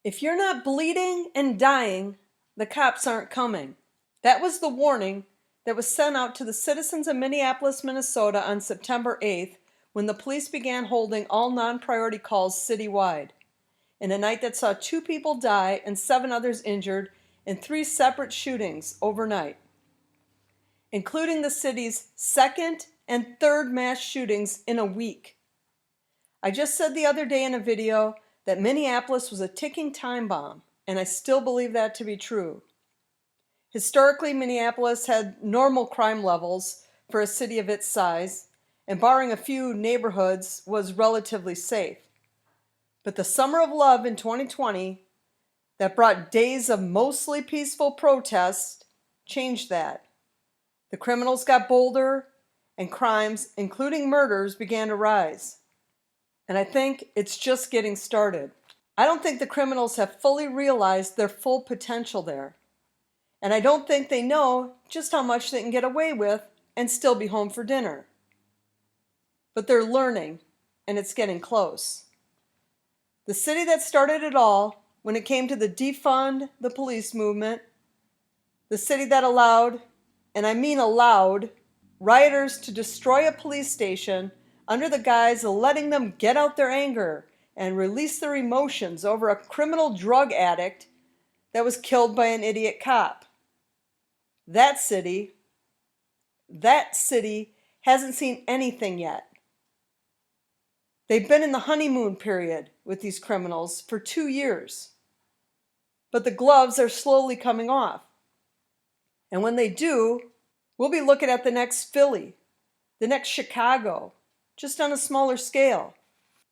If you're not bleeding and dying, the cops aren't coming. That was the warning that was sent out to the citizens of Minneapolis, Minnesota on September 8th when the police began holding all non-priority calls citywide. In a night that saw 2 people die and 7 others injured in 3 separate shootings overnight, including the city's 2nd and 3rd mass shootings in a week. I just said the other day in a video that Minneapolis was a ticking time bomb, and I still believe that to be true. Historically, Minneapolis had normal crime levels for a city of its size, and barring a few neighborhoods, was relatively safe. But the Summer of Love in 2020, that brought days of mostly peaceful protest, changed that. The criminals got bolder, and crimes, including murders, began to rise. And I think it's just getting started. I don't think the criminals have fully realized their full potential there. And I don't think they know just how much they can get away with and still be home for dinner. But they're learning, and it's getting close. The city that started it all, when it came to the defund the police movement, the city that allowed, and I mean allowed, rioters to destroy a police station under the guise of letting them get out their anger and release their emotions over a criminal drug addict that was killed by an idiot cop. That city hasn't seen anything yet. They've been in the honeymoon period with these criminals for 2 years. But the gloves are slowly coming off. And when they do, we'll be looking at the next Philly, the next Chicago, just on a smaller scale.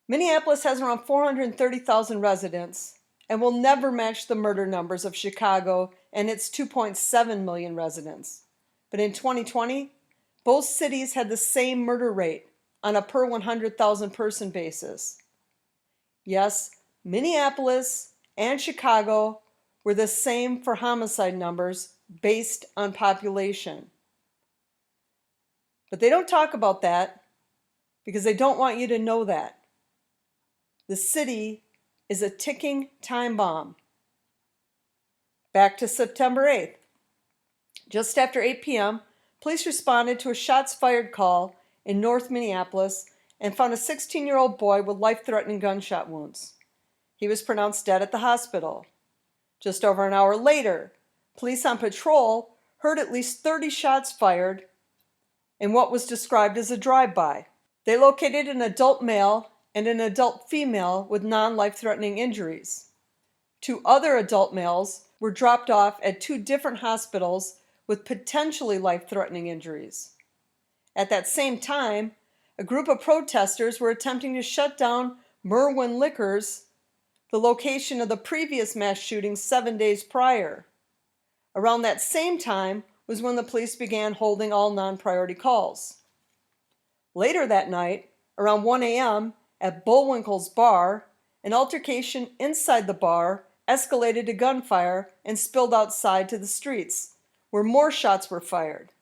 Minneapolis has around 430,000 residents and will never match the murder numbers of Chicago and its 2.7 million residents. But in 2020, both cities had the same murder rate on a per 100,000 person basis. Yes, Minneapolis and Chicago were the same for homicide numbers based on population. But they don't talk about that because they don't want you to know that. The city is a ticking time bomb. Back to September 8th. Just after 8 p.m., police responded to a shots fired call in North Minneapolis and found a 16-year-old boy with life-threatening gunshot wounds. He was pronounced dead at the hospital. Just over an hour later, police on patrol heard at least 30 shots fired in what was described as a drive-by. They located an adult male and an adult female with non-life-threatening injuries. 2 other adult males were dropped off at 2 different hospitals with potentially life-threatening injuries. At that same time, a group of protesters were attempting to shut down Merwin Liquors, the location of the previous mass shooting 7 days prior. Around that same time was when the police began holding all non-priority calls. Later that night, around 1 a.m., at Bullwinkle's bar, an altercation inside the bar escalated to gunfire and spilled outside to the streets, where more shots were fired.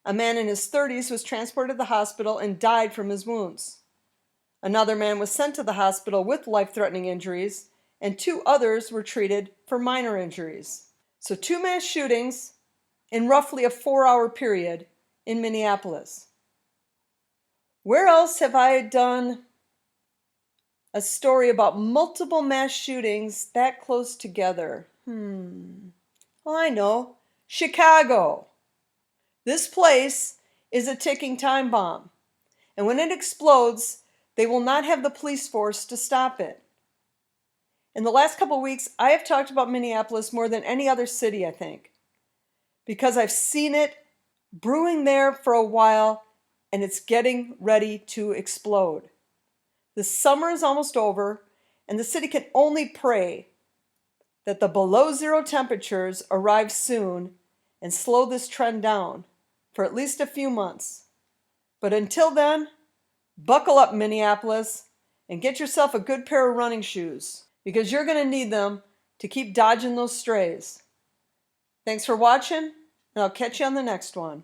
A man in his 30s was transported to the hospital and died from his wounds. Another man was sent to the hospital with life-threatening injuries, and 2 others were treated for minor injuries. So 2 mass shootings in roughly a 4-hour period in Minneapolis. Where else have I done a story about multiple mass shootings that close together? Well, I know. Chicago. This place is a ticking time bomb. And when it explodes, they will not have the police force to stop it. In the last couple of weeks, I have talked about Minneapolis more than any other city, I think, because I've seen it brewing there for a while, and it's getting ready to explode. The summer is almost over, and the city can only pray that the below zero temperatures arrive soon and slow this trend down for at least a few months. But until then, buckle up, Minneapolis, and get yourself a good pair of running shoes, because you're going to need them to keep dodging those strays. Thanks for watching, and I'll catch you on the next one.